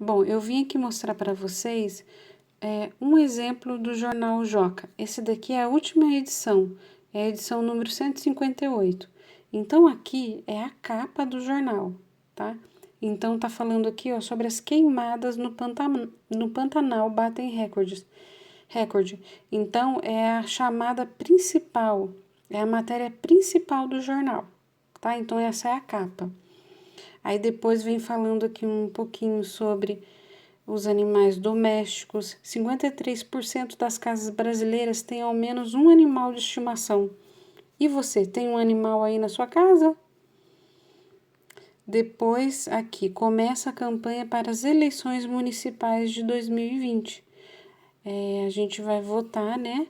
Bom, eu vim aqui mostrar para vocês um exemplo do Jornal Joca. Esse daqui é a última edição, é a edição número 158. Então, aqui é a capa do jornal, tá? Então, tá falando aqui, ó, sobre as queimadas no Pantanal batem recorde. Então, é a chamada principal, é a matéria principal do jornal, tá? Então, essa é a capa. Aí depois vem falando aqui um pouquinho sobre os animais domésticos. 53% das casas brasileiras têm ao menos um animal de estimação. E você, tem um animal aí na sua casa? Depois, aqui, começa a campanha para as eleições municipais de 2020. A gente vai votar, né,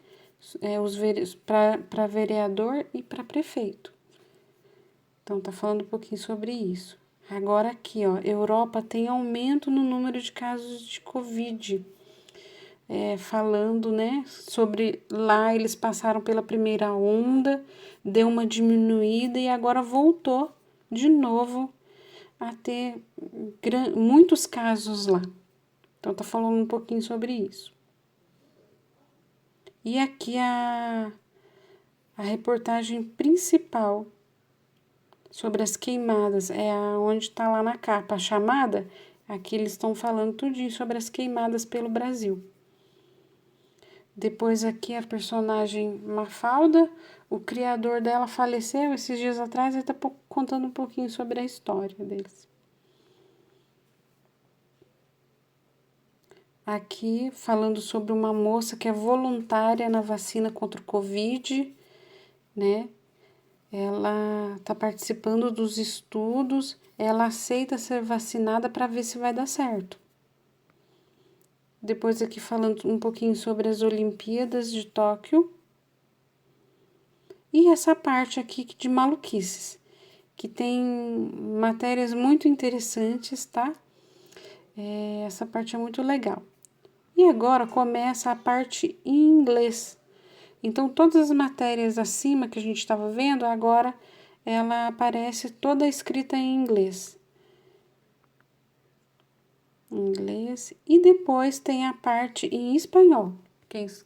para vereador e para prefeito. Então, tá falando um pouquinho sobre isso. Agora aqui, ó, Europa tem aumento no número de casos de Covid. Falando, né, sobre lá eles passaram pela primeira onda, deu uma diminuída e agora voltou de novo a ter muitos casos lá. Então, tá falando um pouquinho sobre isso. E aqui a reportagem principal sobre as queimadas, onde está lá na capa, a chamada, aqui eles estão falando tudinho sobre as queimadas pelo Brasil. Depois aqui a personagem Mafalda, o criador dela faleceu esses dias atrás e está contando um pouquinho sobre a história deles. Aqui falando sobre uma moça que é voluntária na vacina contra o Covid, né? Ela está participando dos estudos, ela aceita ser vacinada para ver se vai dar certo. Depois aqui falando um pouquinho sobre as Olimpíadas de Tóquio. E essa parte aqui de maluquices, que tem matérias muito interessantes, tá? Essa parte é muito legal. E agora começa a parte em inglês. Então, todas as matérias acima que a gente estava vendo, agora ela aparece toda escrita em inglês. E depois tem a parte em espanhol.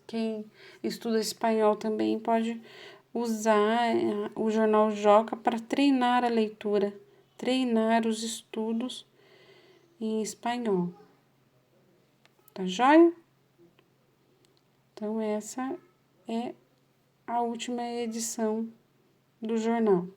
Quem estuda espanhol também pode usar o Jornal Joca para treinar a leitura, treinar os estudos em espanhol. Tá joia? Então, essa é a última edição do jornal.